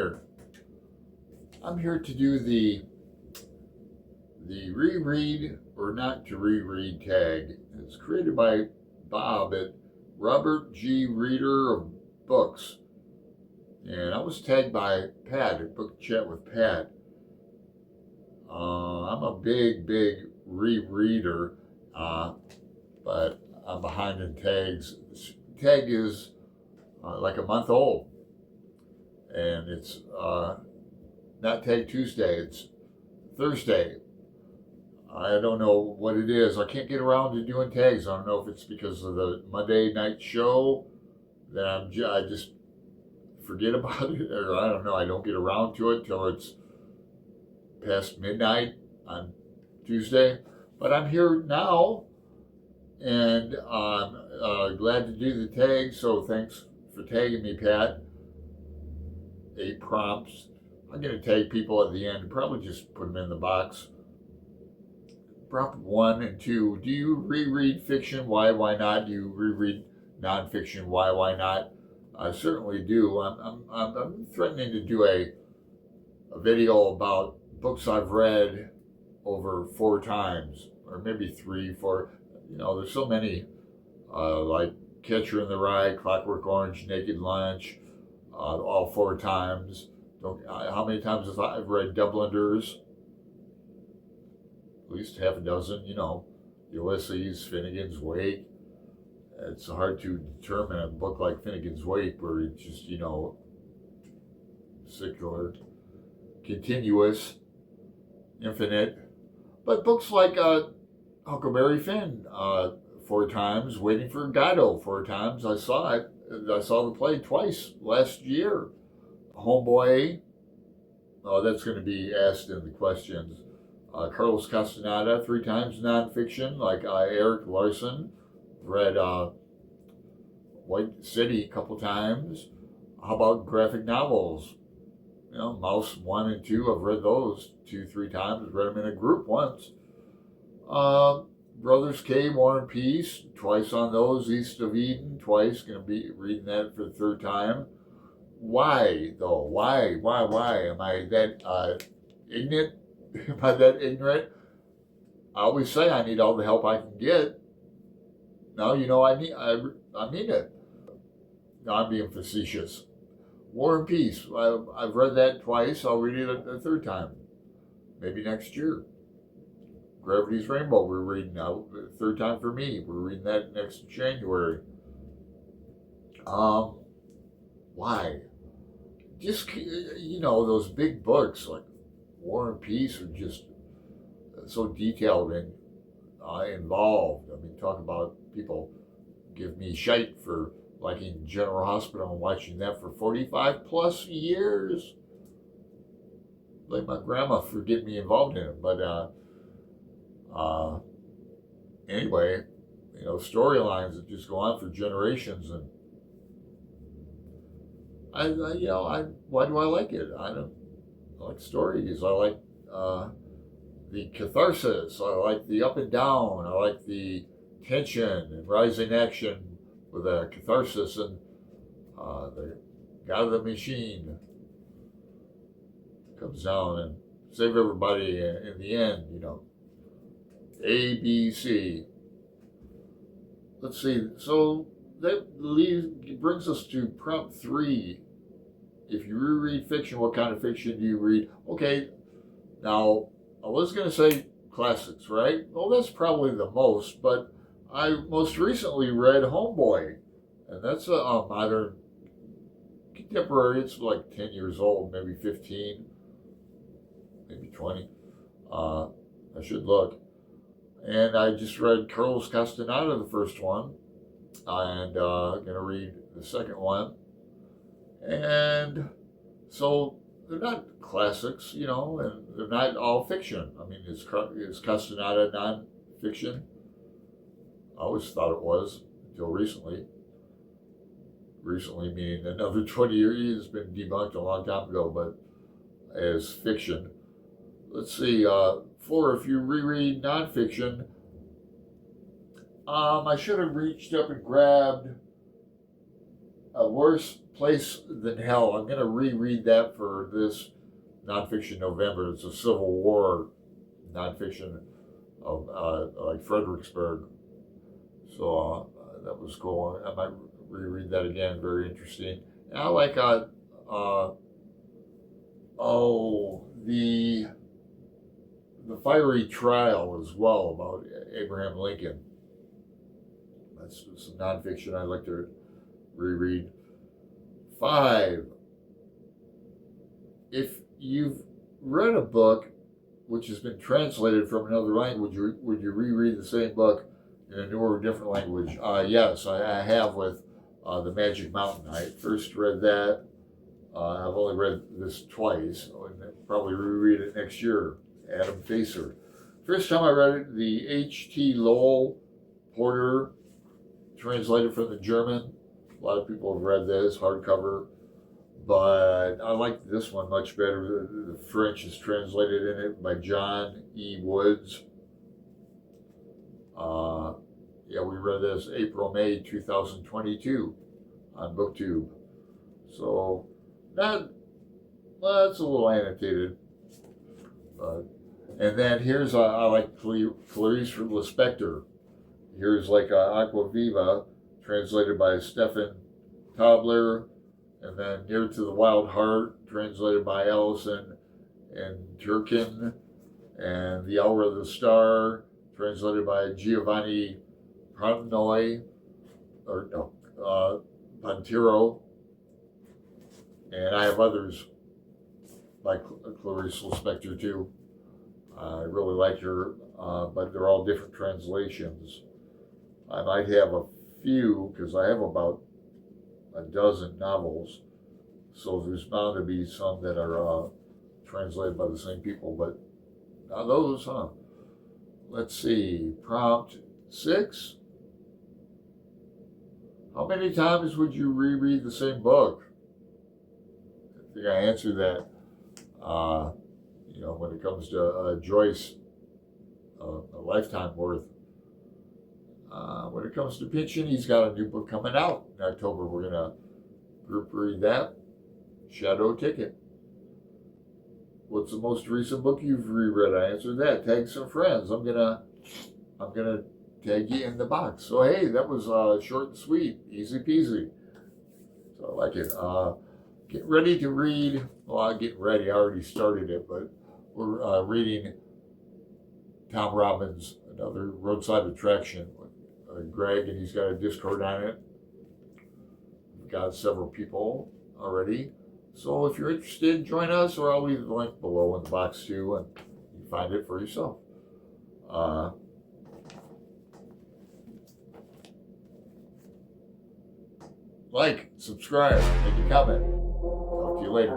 here. I'm here to do the reread or not to reread tag. It's created by Bob at Robert G. Reader of Books. And I was tagged by Pat at Book Chat with Pat. I'm a big rereader, but I'm behind in tags. Tag is like a month old, and it's not Tag Tuesday, it's Thursday. I don't know what it is. I can't get around to doing tags. I don't know if it's because of the Monday night show that I just forget about it, or I don't know. I don't get around to it till it's past midnight on Tuesday. But I'm here now, and I'm glad to do the tag. So thanks for tagging me, Pat. 8 prompts. I'm going to tag people at the end. Probably just put them in the box. Prompt 1 and 2. Do you reread fiction? Why not? Do you reread nonfiction? Why not? I certainly do. I'm threatening to do a video about books I've read over 4 times, or maybe 3, 4. You know, there's so many, like Catcher in the Rye, Clockwork Orange, Naked Lunch, all 4 times. How many times have I read Dubliners? At least half a dozen. You know, Ulysses, Finnegan's Wake. It's hard to determine a book like Finnegan's Wake where it's just, you know, circular, continuous, infinite. But books like Huckleberry Finn, 4 times. Waiting for Godot, 4 times. I saw it. I saw the play twice last year. Homeboy. Oh, that's going to be asked in the questions. Carlos Castaneda, 3 times. Nonfiction, like Eric Larson. Read White City a couple times. How about graphic novels? You know, Mouse 1 and 2, I've read those 2, 3 times. Read them in a group once. Brothers K, War and Peace, twice on those. East of Eden, twice. Going to be reading that for the 3rd time. Why, though? Why? Am I that ignorant? Am I that ignorant? I always say I need all the help I can get. No, you know, I mean it. No, I'm being facetious. War and Peace. I've read that twice. I'll read it a 3rd time. Maybe next year. Gravity's Rainbow, we're reading now. 3rd time for me. We're reading that next January. Why? Just, you know, those big books like War and Peace are just so detailed and involved. I mean, talk about people give me shite for liking General Hospital and watching that for 45 plus years. Like my grandma for getting me involved in it. But anyway, you know, storylines that just go on for generations, and why do I like it? I like stories. I like the catharsis. I like the up and down. I like the tension and rising action with a catharsis, and the God of the Machine comes down and save everybody in the end, you know. A, B, C. Let's see. So that brings us to prompt 3. If you reread fiction, what kind of fiction do you read? Okay, now I was going to say classics, right? Well, that's probably the most, but I most recently read Homeboy, and that's a modern contemporary. It's like 10 years old, maybe 15, maybe 20. I should look. And I just read Carlos Castaneda, the first one, and going to read the second one. And so they're not classics, you know, and they're not all fiction. I mean, is Castaneda non-fiction? I always thought it was until recently. Recently meaning another 20 years. It's been debunked a long time ago, but as fiction. Let's see, 4, if you reread nonfiction, I should have reached up and grabbed A Worse Place Than Hell. I'm going to reread that for this nonfiction November. It's a Civil War nonfiction of like Fredericksburg. So that was cool. I might reread that again. Very interesting. And I like the Fiery Trial as well about Abraham Lincoln. That's some nonfiction I like to reread. 5. If you've read a book which has been translated from another language, would you reread the same book in a newer or different language? Yes, I have with The Magic Mountain. I first read that. I've only read this twice. I'll probably reread it next year. Adam Facer. First time I read it, the H.T. Lowell Porter, translated from the German. A lot of people have read this, hardcover. But I like this one much better. The French is translated in it by John E. Woods. We read this May 2022 on BookTube. So, it's a little annotated. And then here's, I like Clarice Lispector. Here's like Aqua Viva, translated by Stefan Tobler. And then Near to the Wild Heart, translated by Allison and Turkin. And The Hour of the Star, translated by Giovanni Pantiro. And I have others like Clarice Lispector too. I really like her, but they're all different translations. I might have a few, because I have about a dozen novels, so there's bound to be some that are translated by the same people, but not those, huh? Let's see, prompt 6. How many times would you reread the same book? I think I answered that. When it comes to Joyce, a lifetime worth. When it comes to Pynchon, he's got a new book coming out in October. We're going to group read that. Shadow Ticket. What's the most recent book you've reread? I answered that. Tag some friends. I'm gonna tag you in the box. So hey, that was short and sweet, easy peasy. So I like it. Get ready to read. Well, getting ready. I already started it, but we're reading Tom Robbins' Another Roadside Attraction with Greg, and he's got a Discord on it. We've got several people already. So if you're interested, join us, or I'll leave the link below in the box too, and you can find it for yourself. Like, subscribe, make a comment. Talk to you later.